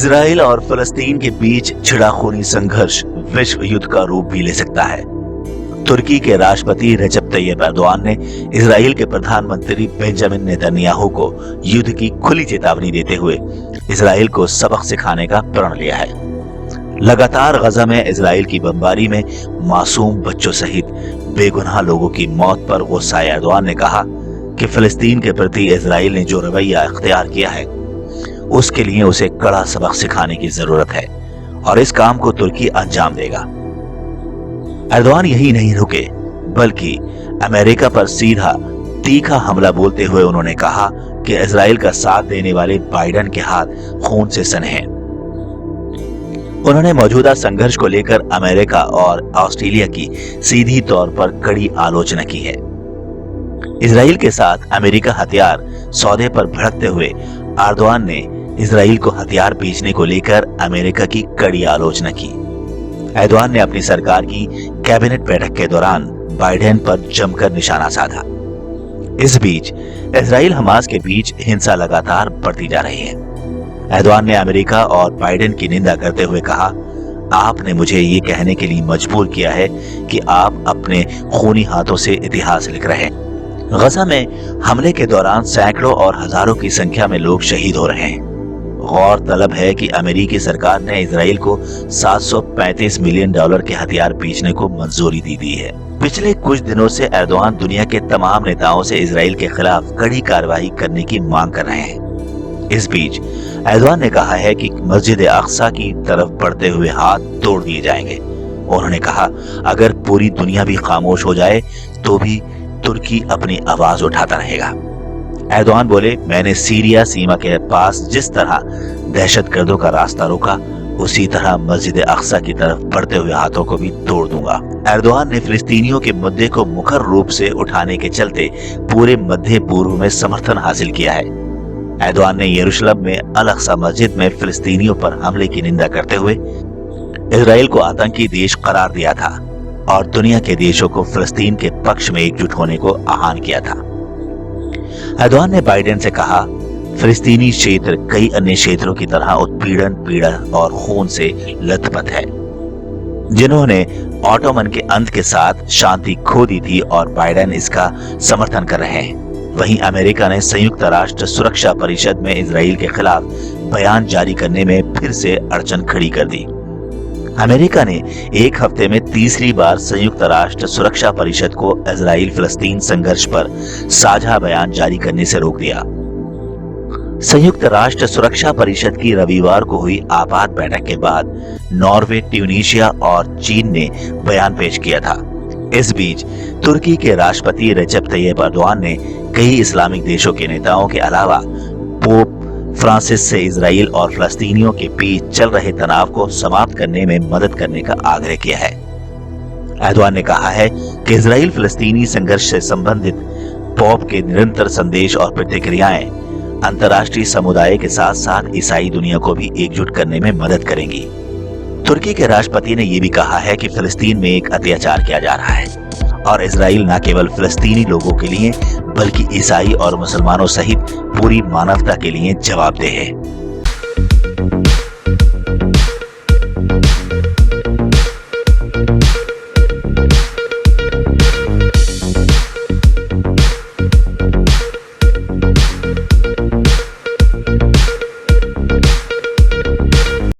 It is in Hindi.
इजराइल और फलस्तीन के बीच छिड़ा खूनी संघर्ष विश्व युद्ध का रूप भी ले सकता है। तुर्की के राष्ट्रपति रजब तैयब एर्दोआन ने इजराइल के प्रधानमंत्री बेंजामिन नेतन्याहू को युद्ध की खुली चेतावनी देते हुए इजराइल को सबक सिखाने का प्रण लिया है। लगातार गजा में इजराइल की बमबारी में मासूम बच्चों सहित बेगुनाह लोगों की मौत पर गुस्सा एर्दोआन ने कहा कि फिलिस्तीन के प्रति इजराइल ने जो रवैया इख्तियार किया है उसके लिए उसे कड़ा सबक सिखाने की जरूरत है और इस काम को तुर्की अंजाम देगा। एर्दोआन यही नहीं रुके बल्कि अमेरिका पर सीधा तीखा हमला बोलते हुए उन्होंने कहा कि इजराइल का साथ देने वाले बाइडेन के हाथ खून से सने हैं। उन्होंने मौजूदा संघर्ष को लेकर अमेरिका और ऑस्ट्रेलिया की सीधी तौर पर कड़ी आलोचना की है। इजराइल के साथ अमेरिका हथियार सौदे पर भड़कते हुए एर्दोआन ने इजराइल को हथियार बेचने को लेकर अमेरिका की कड़ी आलोचना की। एर्दोआन ने अपनी सरकार की कैबिनेट बैठक के दौरान बाइडेन पर जमकर निशाना साधा। इस बीच इजराइल हमास के बीच हिंसा लगातार बढ़ती जा रही है। एर्दोआन ने अमेरिका और बाइडेन की निंदा करते हुए कहा, आपने मुझे ये कहने के लिए मजबूर किया है कि आप अपने खूनी हाथों से इतिहास लिख रहे हैं। गजा में हमले के दौरान सैकड़ों और हजारों की संख्या में लोग शहीद हो रहे हैं। गौरतलब है कि अमेरिकी सरकार ने इजराइल को $735 मिलियन के हथियार बेचने को मंजूरी दी है। पिछले कुछ दिनों से एर्दोआन दुनिया के तमाम नेताओं से इजराइल के खिलाफ कड़ी कार्रवाई करने की मांग कर रहे हैं। इस बीच एर्दोआन ने कहा है कि मस्जिद अक्सा की तरफ बढ़ते हुए हाथ तोड़ दिए जाएंगे। उन्होंने कहा, अगर पूरी दुनिया भी खामोश हो जाए तो भी तुर्की अपनी आवाज उठाता रहेगा। एर्दोआन बोले, मैंने सीरिया सीमा के पास जिस तरह दहशतगर्दों का रास्ता रोका उसी तरह मस्जिद अक्सा की तरफ बढ़ते हुए हाथों को भी तोड़ दूंगा। एर्दोआन ने फिलिस्तीनियों के मुद्दे को मुखर रूप से उठाने के चलते पूरे मध्य पूर्व में समर्थन हासिल किया है। एर्दोआन ने यरूशलेम में अल अक्सा मस्जिद में फिलिस्तीनियों पर हमले की निंदा करते हुए इजराइल को आतंकी देश करार दिया था और दुनिया के देशों को फिलिस्तीन के पक्ष में एकजुट होने को आह्वान किया था। एर्दोआन ने बाइडेन से कहा, फिलिस्तीनी क्षेत्र कई अन्य क्षेत्रों की तरह उत्पीड़न, पीड़ा और खून से लथपथ है, जिन्होंने ऑटोमन के अंत के साथ शांति खो दी थी और बाइडेन इसका समर्थन कर रहे हैं। वहीं अमेरिका ने संयुक्त राष्ट्र सुरक्षा परिषद में इजराइल के खिलाफ बयान जारी करने में फिर से अड़चन खड़ी कर दी। अमेरिका ने एक हफ्ते में तीसरी बार संयुक्त राष्ट्र सुरक्षा परिषद को इजराइल फिलिस्तीन संघर्ष पर साझा बयान जारी करने से रोक दिया। संयुक्त राष्ट्र सुरक्षा परिषद की रविवार को हुई आपात बैठक के बाद नॉर्वे, ट्यूनीशिया और चीन ने बयान पेश किया था। इस बीच तुर्की के राष्ट्रपति रजब तैयब एर्दोआन ने कई इस्लामिक देशों के नेताओं के अलावा पोप फ्रांसिस से इजराइल और फिलिस्तीनियों के बीच चल रहे तनाव को समाप्त करने में मदद करने का आग्रह किया है। एर्दोआन ने कहा है कि इजराइल फिलिस्तीनी संघर्ष से संबंधित पोप के निरंतर संदेश और प्रतिक्रियाएं अंतर्राष्ट्रीय समुदाय के साथ साथ ईसाई दुनिया को भी एकजुट करने में मदद करेंगी। तुर्की के राष्ट्रपति ने यह भी कहा है कि फिलिस्तीन में एक अत्याचार किया जा रहा है और इजराइल न केवल फिलिस्तीनी लोगों के लिए बल्कि ईसाई और मुसलमानों सहित पूरी मानवता के लिए जवाबदेह है।